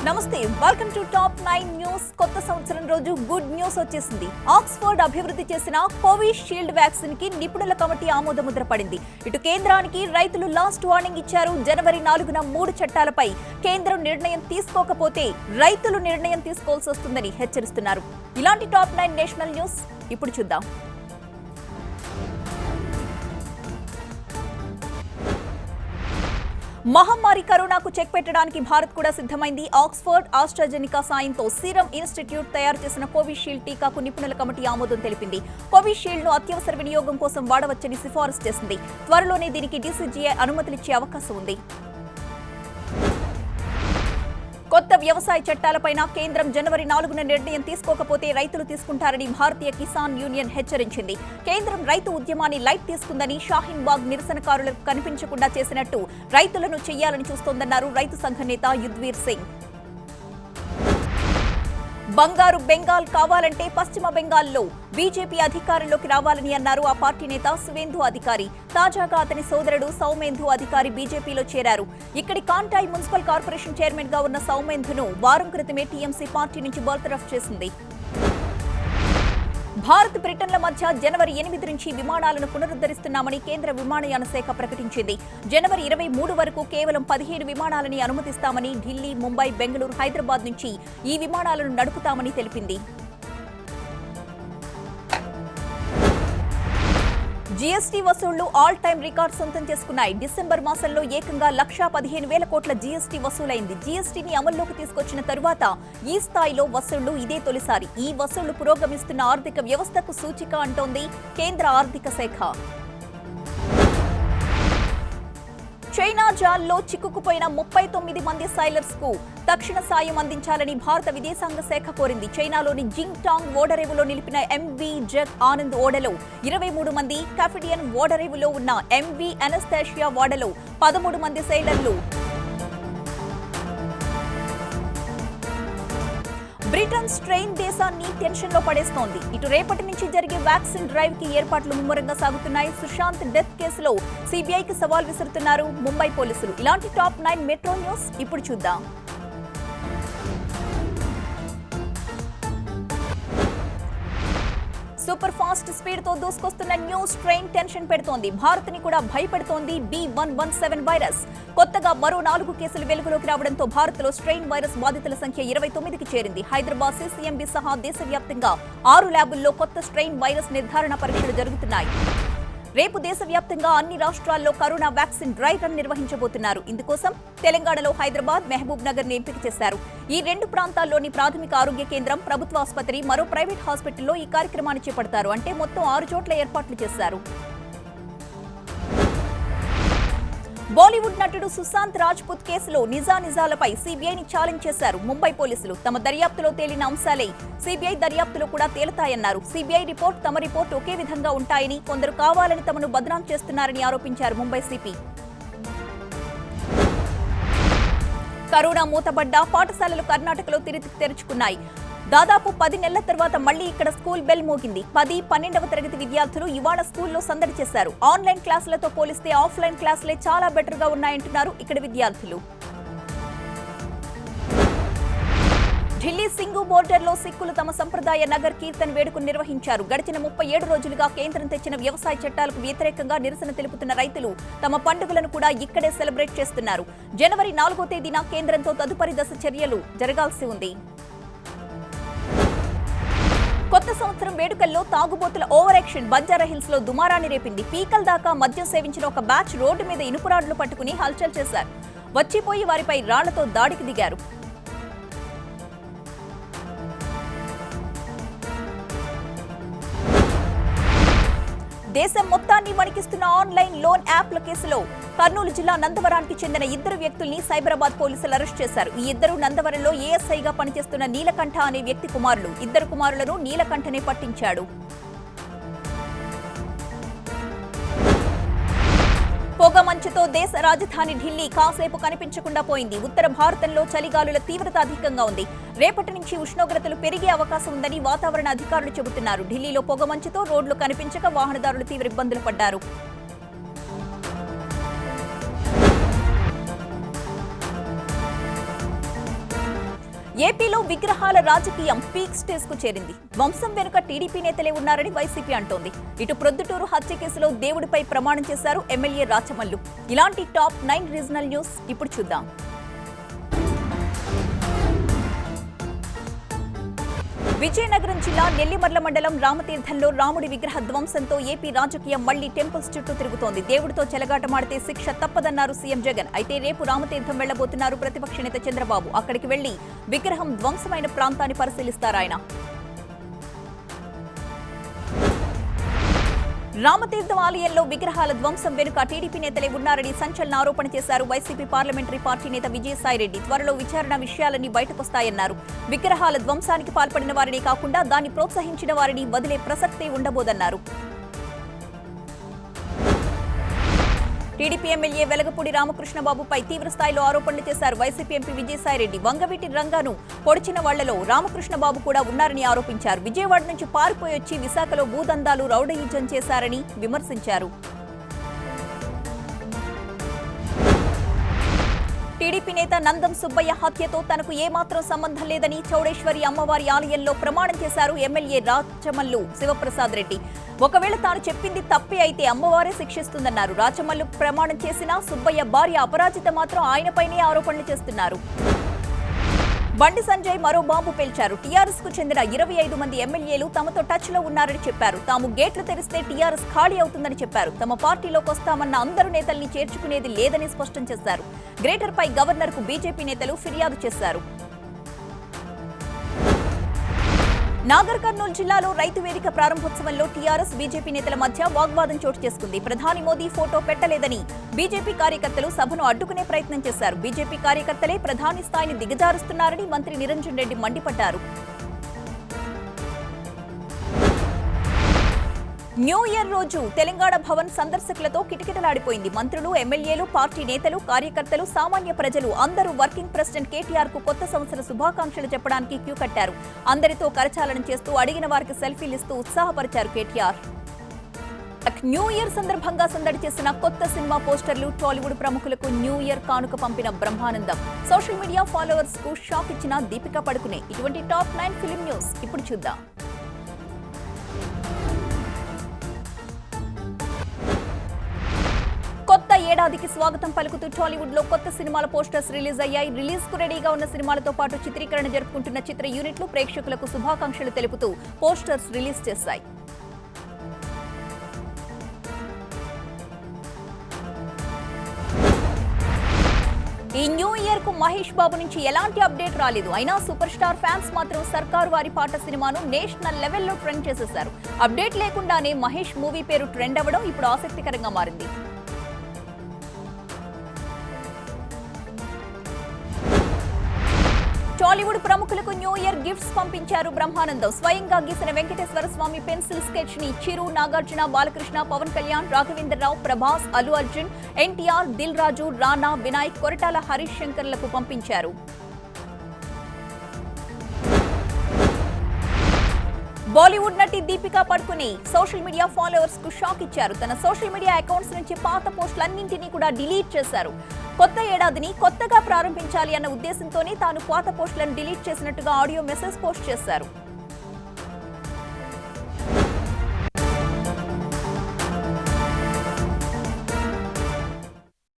నమస్తే welcome to top 9 news. కొత్త సంవత్సరం రోజు గుడ్ న్యూస్ వచ్చేసింది. ఆక్స్ఫర్డ్ అభివృద్ధి చేసిన కోవిషీల్డ్ వ్యాక్సిన్ కి నిపుణుల కమిటీ ఆమోదముద్ర పడింది. ఇటు కేంద్రానికి రైతులు లాస్ట్ వార్నింగ్ ఇచ్చారు. జనవరి 4న 3 చట్టాలపై కేంద్రం నిర్ణయం తీసుకోకపోతే రైతులు నిర్ణయం తీసుకోవాల్సి వస్తుందని హెచ్చరిస్తున్నారు. ఇలాంటి టాప్ 9 నేషనల్ న్యూస్ ఇప్పుడు చూద్దాం. మహమ్మారి కరోనాకు చెక్ పెట్టడానికి భారత్ కూడా సిద్ధమైంది. ఆక్స్ఫర్డ్ ఆస్ట్రాజెనికా సాయంతో సీరం ఇన్స్టిట్యూట్ తయారు చేసిన కోవిషీల్డ్ టీకాకు నిపుణుల కమిటీ ఆమోదం తెలిపింది. కోవిషీల్డ్ ను అత్యవసర వినియోగం కోసం వాడవచ్చని సిఫారసు చేసింది. త్వరలోనే దీనికి డీసీజీఐ అనుమతులిచ్చే అవకాశం ఉంది. కొత్త వ్యవసాయ చట్టాలపైన కేంద్రం జనవరి 4న నిర్ణయం తీసుకోకపోతే రైతులు తీసుకుంటారని భారతీయ కిసాన్ యూనియన్ హెచ్చరించింది. కేంద్రం రైతు ఉద్యమాన్ని లైట్ తీసుకుందని, షాహీన్ బాగ్ నిరసనకారులకు కనిపించకుండా చేసినట్టు రైతులను చేయాలని చూస్తోందన్నారు రైతు సంఘ నేత యుద్వీర్ సింగ్. బంగారు బెంగాల్ కావాలంటే పశ్చిమ బెంగాల్లో బీజేపీ అధికారంలోకి రావాలని అన్నారు ఆ పార్టీ నేత సువేందు అధికారి. తాజాగా అతని సోదరుడు సౌమేందు అధికారి బీజేపీలో చేరారు. ఇక్కడి కాంటాయ్ మున్సిపల్ కార్పొరేషన్ చైర్మన్ గా ఉన్న సౌమేందును వారం క్రితమే టీఎంసీ పార్టీ నుంచి బర్తరఫ్ చేసింది. భారత్ బ్రిటన్ల మధ్య జనవరి 8 నుంచి విమానాలను పునరుద్ధరిస్తున్నామని కేంద్ర విమానయాన శాఖ ప్రకటించింది. జనవరి 23 వరకు కేవలం 17 విమానాలని అనుమతిస్తామని, ఢిల్లీ, ముంబై, బెంగళూరు, హైదరాబాద్ నుంచి ఈ విమానాలను నడుపుతామని తెలిపింది. జీఎస్టీ వసూళ్లు ఆల్ టైమ్ రికార్డ్ సొంతం చేసుకున్నాయి. డిసెంబర్ మాసంలో ఏకంగా 1,15,000 కోట్ల జీఎస్టీ వసూలైంది. జీఎస్టీని అమల్లోకి తీసుకొచ్చిన తరువాత ఈ స్థాయిలో వసూళ్లు ఇదే తొలిసారి. ఈ వసూళ్లు పురోగమిస్తున్న ఆర్థిక వ్యవస్థకు సూచిక అంటోంది కేంద్ర ఆర్థిక శాఖ. చైనా జాల్లో చిక్కుకుపోయిన 39 మంది సైలర్స్ కు తక్షణ సాయం అందించాలని భారత విదేశాంగ శాఖ కోరింది. చైనాలోని జింగ్ టాంగ్ ఓడరేవులో నిలిపిన ఎంవీ జగ్ ఆనంద్ ఓడలో 23 మంది, కాఫిడియన్ ఓడరేవులో ఉన్న ఎంవీ అనస్థేషియా ఓడలో 13 మంది సైలర్లు. బ్రిటన్ స్ట్రెయిన్ దేశాన్ని టెన్షన్ లో పడేస్తోంది. ఇటు రేపటి నుంచి జరిగే వ్యాక్సిన్ డ్రైవ్ కి ఏర్పాట్లు ముమ్మరంగా సాగుతున్నాయి. సుశాంత్ డెత్ కేసులో సిబిఐకి సవాల్ విసురుతున్నారు ముంబై పోలీసులు. ఇలాంటి టాప్ 9 మెట్రో న్యూస్ ఇప్పుడు చూద్దాం. సూపర్ ఫాస్ట్ స్పీడ్ తో దూసుకొస్తున్న న్యూస్ ట్రైన్ టెన్షన్ పెడుతోంది. భారత్ ని కూడా భయపెడుతోంది B.1.1.7 వైరస్. కొత్తగా మరో 4 కేసులు వెలుగులోకి రావడంతో భారత్ లో స్ట్రెయిన్ వైరస్ బాధితుల సంఖ్య 29కి చేరింది. హైదరాబాద్ CCMB సహా దేశవ్యాప్తంగా 6 ల్యాబుల్లో కొత్త స్ట్రెయిన్ వైరస్ నిర్ధారణ పరీక్షలు జరుగుతున్నాయి. రేపు దేశవ్యాప్తంగా అన్ని రాష్ట్రాల్లో కరోనా వ్యాక్సిన్ డ్రై రన్ నిర్వహించబోతున్నారు. ఇందుకోసం తెలంగాణలో హైదరాబాద్, మహబూబ్ నగర్ ని ఎంపిక చేశారు. ఈ 2 ప్రాంతాల్లోని ప్రాథమిక ఆరోగ్య కేంద్రం, ప్రభుత్వ ఆసుపత్రి, మరో ప్రైవేట్ హాస్పిటల్లో ఈ కార్యక్రమాన్ని చేపడతారు. అంటే మొత్తం 6 చోట్ల ఏర్పాట్లు చేశారు. బాలీవుడ్ నటుడు సుశాంత్ రాజ్పుత్ కేసులో నిజానిజాలపై సిబిఐని ఛాలెంజ్ చేశారు ముంబై పోలీసులు. తమ దర్యాప్తులో తేలిన అంశాలే సిబిఐ దర్యాప్తులో కూడా తేలుతాయన్నారు. సిబిఐ రిపోర్ట్, తమ రిపోర్ట్ ఒకే విధంగా ఉంటాయని, కొందరు కావాలని తమను బదనాం చేస్తున్నారని ఆరోపించారు ముంబై సిపి. కరోనా మూతబడ్డ పాఠశాలలు కర్ణాటకలో తిరిగి తెరుచుకున్నాయి. దాదాపు 10 నెలల తర్వాత మళ్లీ ఇక్కడ స్కూల్ బెల్ మోగింది. 10, 12వ తరగతి విద్యార్థులు ఇవాళ స్కూల్లో సందడి చేశారు. ఆన్లైన్ క్లాసులతో పోలిస్తే ఆఫ్లైన్ క్లాసులే చాలా బెటర్ గా ఉన్నాయంటున్నారు ఇక్కడ విద్యార్థులు. ఢిల్లీ సింగు బోర్డర్లో సిక్కులు తమ సంప్రదాయ నగర్ కీర్తన్ వేడుకను నిర్వహించారు. గడిచిన 37 రోజులుగా కేంద్రం తెచ్చిన వ్యవసాయ చట్టాలకు వ్యతిరేకంగా నిరసన తెలుపుతున్న రైతులు తమ పండుగలను కూడా ఇక్కడే సెలబ్రేట్ చేస్తున్నారు. జనవరి 4వ తేదీన కేంద్రంతో తదుపరి దశ చర్యలు జరగాల్సి ఉంది. కొత్త సంవత్సరం వేడుకల్లో తాగుబోతుల ఓవర్ యాక్షన్ బంజారా హిల్స్ లో దుమారాన్ని రేపింది. పీకల్ దాకా మద్యం సేవించిన ఒక బ్యాచ్ రోడ్డు మీద ఇనుపురాడ్లు పట్టుకుని హల్చల్ చేశారు. వచ్చిపోయి వారిపై రాళ్లతో దాడికి దిగారు. దేశం మొత్తాన్ని వణికిస్తున్న ఆన్లైన్ లోన్ యాప్ల కేసులో కర్నూలు జిల్లా నందవరానికి చెందిన 2 వ్యక్తుల్ని సైబరాబాద్ పోలీసులు అరెస్ట్ చేశారు. ఈ 2 నందవరంలో ఏఎస్ఐగా పనిచేస్తున్న నీలకంఠ అనే వ్యక్తి కుమారులు. 2 కుమారులను నీలకంఠనే పట్టించాడు. పొగ మంచుతో దేశ రాజధాని ఢిల్లీ కాసేపు కనిపించకుండా పోయింది. ఉత్తర భారతంలో చలిగాలుల తీవ్రత అధికంగా ఉంది. రేపటి నుంచి ఉష్ణోగ్రతలు పెరిగే అవకాశం ఉందని వాతావరణ అధికారులు చెబుతున్నారు. ఢిల్లీలో పొగ మంచుతో రోడ్లు కనిపించక వాహనదారులు తీవ్ర ఇబ్బందులు పడ్డారు. ఏపీలో విగ్రహాల రాజకీయం పీక్ స్టేజ్ కు చేరింది. వంశం వెనుక టీడీపీ నేతలే ఉన్నారని వైసీపీ అంటోంది. ఇటు ప్రొద్దుటూరు హత్య కేసులో దేవుడిపై ప్రమాణం చేశారు ఎమ్మెల్యే రాచమల్లు. ఇలాంటి టాప్ 9 రీజనల్ న్యూస్ ఇప్పుడు చూద్దాం. విజయనగరం జిల్లా నెల్లిమర్ల మండలం రామతీర్థంలో రాముడి విగ్రహ ధ్వంసంతో ఏపీ రాజకీయం మళ్లీ టెంపుల్స్ చుట్టూ తిరుగుతోంది. దేవుడితో చెలగాటమాడితే శిక్ష తప్పదన్నారు సీఎం జగన్. అయితే రేపు రామతీర్థం వెళ్లబోతున్నారు ప్రతిపక్ష నేత చంద్రబాబు. అక్కడికి వెళ్లి విగ్రహం ధ్వంసమైన ప్రాంతాన్ని పరిశీలిస్తారాయన. రామతీర్థం ఆలయంలో విగ్రహాల ధ్వంసం వెనుక టీడీపీ నేతలే ఉన్నారని సంచలన ఆరోపణ చేశారు వైసీపీ పార్లమెంటరీ పార్టీ నేత విజయసాయిరెడ్డి. త్వరలో విచారణ విషయాలన్నీ బయటకొస్తాయన్నారు. విగ్రహాల ధ్వంసానికి పాల్పడిన వారిని కాకుండా దాన్ని ప్రోత్సహించిన వారిని వదిలే ప్రసక్తే ఉండబోదన్నారు. టీడీపీ ఎమ్మెల్యే వెలగపూడి రామకృష్ణబాబుపై తీవ్ర స్థాయిలో ఆరోపణలు చేశారు వైసీపీ ఎంపీ విజయసాయిరెడ్డి. వంగవీటి రంగాను పొడిచిన వాళ్లలో రామకృష్ణబాబు కూడా ఉన్నారని ఆరోపించారు. విజయవాడ నుంచి పారిపోయి వచ్చి విశాఖలో భూదందాలు రౌడీయిజం చేశారని విమర్శించారు. టీడీపీ నేత నందం సుబ్బయ్య హత్యతో తనకు ఏమాత్రం సంబంధం లేదని చౌడేశ్వరి అమ్మవారి ఆలయంలో ప్రమాణం చేశారు ఎమ్మెల్యే రాచమల్లు శివప్రసాద్ రెడ్డి. ఒకవేళ తాను చెప్పింది తప్పే అయితే అమ్మవారే శిక్షిస్తుందన్నారు. రాచమల్లు ప్రమాణం చేసినా సుబ్బయ్య భార్య అపరాజిత మాత్రం ఆయనపైనే ఆరోపణలు చేస్తున్నారు. బండి సంజయ్ మరో బాంబు పేల్చారు. టీఆర్ఎస్ కు చెందిన 25 మంది ఎమ్మెల్యేలు తమతో టచ్ లో ఉన్నారని చెప్పారు. తాము గేట్లు తెరిస్తే టీఆర్ఎస్ ఖాళీ అవుతుందని చెప్పారు. తమ పార్టీలోకి వస్తామన్న అందరు నేతల్ని చేర్చుకునేది లేదని స్పష్టం చేశారు. గ్రేటర్ పై గవర్నర్ కు బీజేపీ నేతలు ఫిర్యాదు చేశారు. నాగర్ కర్నూలు జిల్లాలో రైతు వేదిక ప్రారంభోత్సవంలో టీఆర్ఎస్ బీజేపీ నేతల మధ్య వాగ్వాదం చోటు చేసుకుంది. ప్రధాని మోదీ ఫోటో పెట్టలేదని బీజేపీ కార్యకర్తలు సభను అడ్డుకునే ప్రయత్నం చేశారు. బీజేపీ కార్యకర్తలే ప్రధాని స్థాయిని దిగజారుస్తున్నారని మంత్రి నిరంజన్ రెడ్డి మండిపడ్డారు. న్యూ ఇయర్ రోజు తెలంగాణ భవన్ సందర్శకులతో కిటకిటలాడిపోయింది. మంత్రులు, ఎమ్మెల్యేలు, పార్టీ నేతలు, కార్యకర్తలు, సామాన్య ప్రజలు అందరూ వర్కింగ్ ప్రెసిడెంట్ కేటీఆర్ కు కొత్త సంవత్సర శుభాకాంక్షలు చెప్పడానికి క్యూ కట్టారు. అందరితో కరచాలనం చేస్తూ అడిగిన వారికి సెల్ఫీలు ఇస్తూ ఉత్సాహపరిచారు కేటీఆర్. న్యూ ఇయర్ సందర్భంగా సందడి చేసిన కొత్త సినిమా పోస్టర్లు, టాలీవుడ్ ప్రముఖులకు న్యూ ఇయర్ కానుక పంపిన బ్రహ్మానందం. సోషల్ మీడియా ఫాలోవర్స్ కు షాక్ ఇచ్చిన దీపికా పడుకునే. ఇటువంటి టాప్ 9 ఫిల్మ్ న్యూస్ ఇప్పుడు చూద్దాం. కొత్త ఏడాదికి స్వాగతం పలుకుతూ టాలీవుడ్ లో కొత్త సినిమాల పోస్టర్స్ రిలీజ్ అయ్యాయి. రిలీజ్ కు రెడీగా ఉన్న సినిమాలతో పాటు చిత్రీకరణ జరుపుకుంటున్న చిత్ర యూనిట్లు ప్రేక్షకులకు శుభాకాంక్షలు తెలుపుతూ పోస్టర్స్ రిలీజ్ చేశాయి. ఈ న్యూ ఇయర్ కు మహేష్ బాబు నుంచి ఎలాంటి అప్డేట్ రాలేదు. అయినా సూపర్ స్టార్ ఫ్యాన్స్ మాత్రం సర్కారు వారి పాట సినిమాను నేషనల్ లెవెల్లో ట్రెండ్ చేసేశారు. అప్డేట్ లేకుండానే మహేష్ మూవీ పేరు ట్రెండ్ అవ్వడం ఇప్పుడు ఆసక్తికరంగా మారింది. టాలీవుడ్ ప్రముఖులకు న్యూ ఇయర్ గిఫ్ట్స్ పంపించారు బ్రహ్మానందం. స్వయంగా గీసిన వెంకటేశ్వర స్వామి పెన్సిల్ స్కెచ్ ని చిరు, నాగార్జున, బాలకృష్ణ, పవన్ కళ్యాణ్, రాఘవేంద్రరావు, ప్రభాస్, అల్లు అర్జున్, ఎన్టీఆర్, దిల్ రాజు, రానా, వినాయక్, కొరటాల హరీష్ శంకర్లకు పంపించారు. బాలీవుడ్ నటి దీపికా పడుకునే సోషల్ మీడియా ఫాలోవర్స్ కు షాక్ ఇచ్చారు. తన సోషల్ మీడియా అకౌంట్స్ నుంచి పాత పోస్టులన్నింటినీ కూడా డిలీట్ చేశారు. కొత్త ఏడాదిని కొత్తగా ప్రారంభించాలి అన్న ఉద్దేశంతోనే తాను పాత పోస్టులను డిలీట్ చేసినట్టుగా ఆడియో మెసేజ్ పోస్ట్ చేశారు.